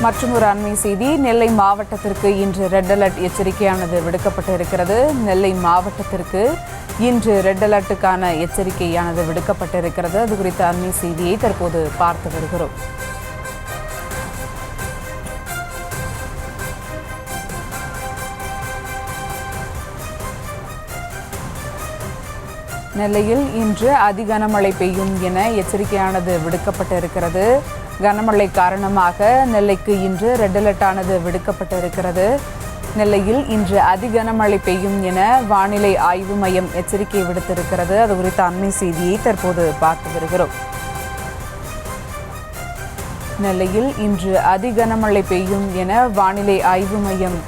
மற்றும் ஒரு அண்மை செய்தி, நெல்லை மாவட்டத்திற்கு இன்று ரெட் அலர்ட் எச்சரிக்கையானது விடுக்கப்பட்டிருக்கிறது. நெல்லை மாவட்டத்திற்கு இன்று ரெட் அலர்ட்டுக்கான எச்சரிக்கையானது விடுக்கப்பட்டிருக்கிறது. அது குறித்த அண்மை செய்தியை தற்போது பார்த்து வருகிறோம். நெல்லையில் இன்று அதி கனமழை பெய்யும் என எச்சரிக்கையானது விடுக்கப்பட்டிருக்கிறது. கனமழை காரணமாக நெல்லைக்கு இன்று ரெட் அலர்ட்டானது விடுக்கப்பட்டிருக்கிறது. நெல்லையில் இன்று அதி கனமழை பெய்யும் என வானிலை ஆய்வு மையம் எச்சரிக்கை விடுத்திருக்கிறது. அது குறித்த அண்மை செய்தியை தற்போது பார்த்து வருகிறோம். நெல்லையில் இன்று அதி கனமழை பெய்யும் என வானிலை ஆய்வு மையம்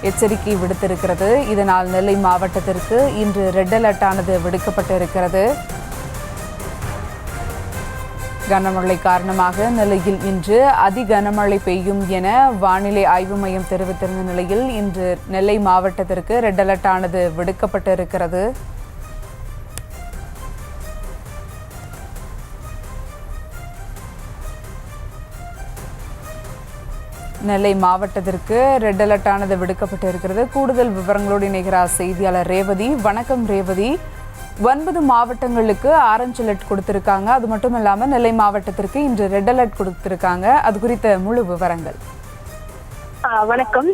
எச்சரிக்கை விடுத்திருக்கிறது. இதனால் நெல்லை மாவட்டத்திற்கு இன்று ரெட் அலர்ட்டானது விடுக்கப்பட்டிருக்கிறது. கனமழை காரணமாக நெல்லையில் இன்று அதி கனமழை பெய்யும் என வானிலை ஆய்வு மையம் தெரிவித்திருந்த நிலையில் இன்று நெல்லை மாவட்டத்திற்கு ரெட் அலர்ட்டானது விடுக்கப்பட்டிருக்கிறது. நெல்லை மாவட்டத்திற்கு ரெட் அலர்ட்டானது விடுக்கப்பட்டிருக்கிறது. கூடுதல் விவரங்களோடு இணைகிறார் செய்தியாளர் ரேவதி. வணக்கம் ரேவதி. 9 மாவட்டங்களுக்கு ஆரஞ்சு அலர்ட் கொடுத்திருக்காங்க. அது மட்டும் இல்லாமல் நெல்லை மாவட்டத்திற்கு இன்று ரெட் அலர்ட் கொடுத்திருக்காங்க. அது குறித்த முழு விவரங்கள். வணக்கம்.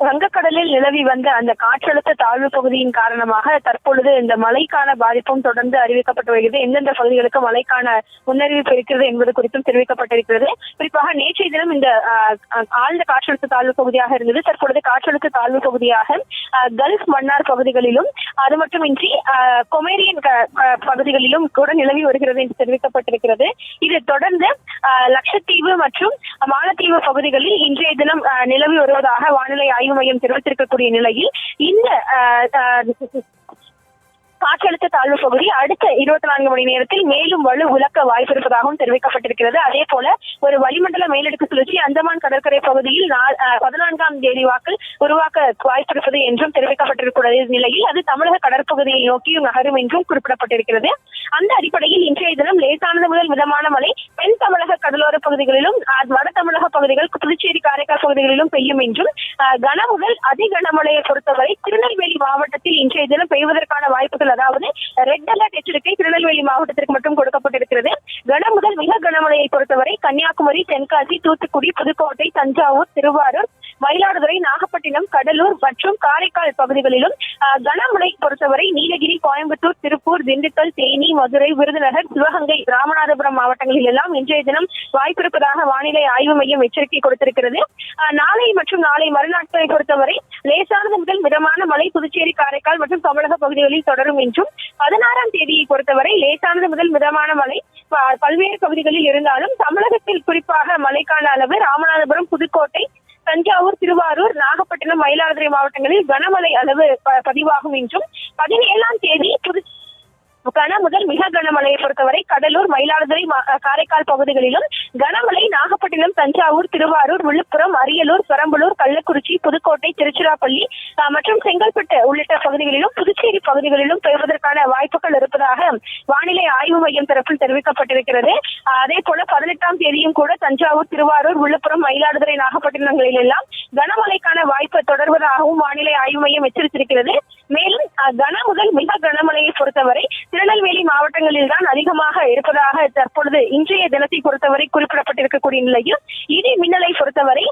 வங்கக்கடலில் நிலவி வந்த அந்த காற்றழுத்த தாழ்வு பகுதியின் காரணமாக தற்பொழுது இந்த மழைக்கான பாதிப்பும் தொடர்ந்து அறிவிக்கப்பட்டு வருகிறது. எந்தெந்த பகுதிகளுக்கு மழைக்கான முன்னறிவிப்பு இருக்கிறது என்பது குறித்தும் தெரிவிக்கப்பட்டிருக்கிறது. குறிப்பாக நேற்றைய தினம் இந்த ஆழ்ந்த காற்றழுத்த தாழ்வு பகுதியாக இருந்தது. தற்பொழுது காற்றழுத்த தாழ்வு பகுதியாக கல்ஃப் மன்னார் பகுதிகளிலும் அது மட்டுமின்றி கொமேரியன் பகுதிகளிலும் கூட நிலவி வருகிறது என்று தெரிவிக்கப்பட்டிருக்கிறது. இதை தொடர்ந்து லட்சத்தீவு மற்றும் மாலத்தீவு பகுதிகளில் இன்றைய தினம் நிலவி வருவதாக வானிலை ஆய்வு மையம் தெரிவித்திருக்கக்கூடிய நிலையில் இந்த காற்றழுத்த தாழ்வு பகுதி அடுத்த 24 மணி நேரத்தில் மேலும் வலு உலக்க வாய்ப்பு இருப்பதாகவும் தெரிவிக்கப்பட்டிருக்கிறது. அதே போல ஒரு வளிமண்டல மேலடுக்கு சுழற்சி அந்தமான் கடற்கரை பகுதியில் 14ஆம் தேதி வாக்கில் உருவாக்க வாய்ப்பு இருப்பது என்றும் தெரிவிக்கப்பட்டிருக்கிற நிலையில் அது தமிழக கடற்பகுதியை நோக்கியும் நகரும் என்றும் குறிப்பிடப்பட்டிருக்கிறது. அந்த அடிப்படையில் இன்றைய தினம் லேசானது முதல் மிதமான மழை தென் தமிழக கடலோர பகுதிகளிலும் வட தமிழக பகுதிகள் புதுச்சேரி காரைக்கால் பகுதிகளிலும் பெய்யும் என்றும் கன முதல் அதி கனமழையை பொறுத்தவரை திருநெல்வேலி மாவட்டத்தில் இன்றைய தினம் பெய்வதற்கான வாய்ப்புகள், அதாவது ரெட் அலர்ட் எச்சரிக்கை திருநெல்வேலி மாவட்டத்திற்கு மட்டும் கொடுக்கப்பட்டிருக்கிறது. கன முதல் மிக கனமழையை பொறுத்தவரை கன்னியாகுமரி, தென்காசி, தூத்துக்குடி, புதுக்கோட்டை, தஞ்சாவூர், திருவாரூர், மயிலாடுதுறை, நாகப்பட்டினம், கடலூர் மற்றும் காரைக்கால் பகுதிகளிலும், கனமழை பொறுத்தவரை நீலகிரி, கோயம்புத்தூர், திருப்பூர், திண்டுக்கல், தேனி, மதுரை, விருதுநகர், சிவகங்கை, ராமநாதபுரம் மாவட்டங்களில் எல்லாம் இன்றைய தினம் வாய்ப்பிருப்பதாக வானிலை ஆய்வு மையம் எச்சரிக்கை கொடுத்திருக்கிறது. நாளை மற்றும் நாளை மறுநாட்களை பொறுத்தவரை லேசானது முதல் மிதமான மழை புதுச்சேரி, காரைக்கால் மற்றும் தமிழக பகுதிகளில் தொடரும் என்றும் 16ஆம் தேதியை பொறுத்தவரை லேசானது முதல் மிதமான மழை பல்வேறு பகுதிகளில் இருந்தாலும் தமிழகத்தில் குறிப்பாக மழைக்கான அளவு ராமநாதபுரம், புதுக்கோட்டை, தஞ்சாவூர், திருவாரூர், நாகப்பட்டினம், மயிலாடுதுறை மாவட்டங்களில் கனமழை அளவு பதிவாகும் என்றும் 17ஆம் தேதி கன முதல் மிக கனமழையை பொறுத்தவரை கடலூர், மயிலாடுதுறை, காரைக்கால் பகுதிகளிலும் கனமழை நாகப்பட்டினம், தஞ்சாவூர், திருவாரூர், விழுப்புரம், அரியலூர், பெரம்பலூர், கள்ளக்குறிச்சி, புதுக்கோட்டை, திருச்சிராப்பள்ளி மற்றும் செங்கல்பட்டு உள்ளிட்ட பகுதிகளிலும் புதுச்சேரி பகுதிகளிலும் பெய்வதற்கான வாய்ப்புகள் இருப்பதாக வானிலை ஆய்வு மையம் தரப்பில் தெரிவிக்கப்பட்டிருக்கிறது. அதே போல 18ஆம் தேதியும் கூட தஞ்சாவூர், திருவாரூர், விழுப்புரம், மயிலாடுதுறை, நாகப்பட்டினங்களில் எல்லாம் கனமழைக்கான வாய்ப்பு தொடர்வதாகவும் வானிலை ஆய்வு மையம் எச்சரித்திருக்கிறது. மேலும் கன முதல் மிக கனமழையை பொறுத்தவரை திருநெல்வேலி மாவட்டங்களில் தான் அதிகமாக இருப்பதாக தற்பொழுது இன்றைய தினத்தை பொறுத்தவரை குறிப்பிடப்பட்டிருக்கக்கூடிய நிலையில் இடி மின்னலை பொறுத்தவரை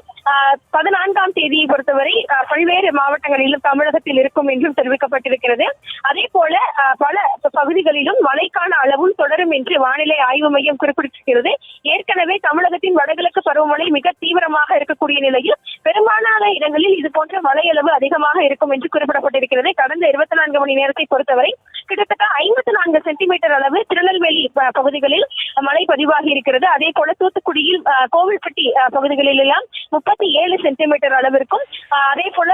14ஆம் தேதியை பொறுத்தவரை பல்வேறு மாவட்டங்களிலும் தமிழகத்தில் இருக்கும் என்றும் தெரிவிக்கப்பட்டிருக்கிறது. அதே போல பல பகுதிகளிலும் மழைக்கான அளவும் தொடரும் என்று வானிலை ஆய்வு மையம் குறிப்பிட்டிருக்கிறது. ஏற்கனவே தமிழகத்தின் வடகிழக்கு பருவமழை மிக தீவிரமாக இருக்கக்கூடிய நிலையில் பெரும்பாலான இடங்களில் இது போன்ற மழை அளவு அதிகமாக இருக்கும் என்று குறிப்பிடப்பட்டிருக்கிறது. கடந்த 24 மணி நேரத்தை பொறுத்தவரை கிட்டத்தட்ட 54 சென்டிமீட்டர் அளவு திருநெல்வேலி பகுதிகளில் மழை பதிவாகி இருக்கிறது. அதே போல தூத்துக்குடியில், கோவில்பட்டி பகுதிகளில் எல்லாம் 37 சென்டிமீட்டர் அளவிற்கும், அதே போல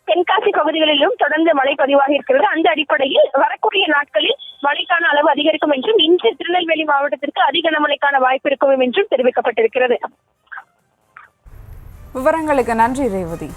தென்காசி பகுதிகளிலும் தொடர்ந்து மழை பதிவாகி இருக்கிறது. அந்த அடிப்படையில் வரக்கூடிய நாட்களில் மழைக்கான அளவு அதிகரிக்கும் என்றும் இன்று திருநெல்வேலி மாவட்டத்திற்கு அதிக கனமழைக்கான வாய்ப்பு இருக்கும் என்றும் தெரிவிக்கப்பட்டிருக்கிறது. விவரங்களுக்கு நன்றி ரேவதி.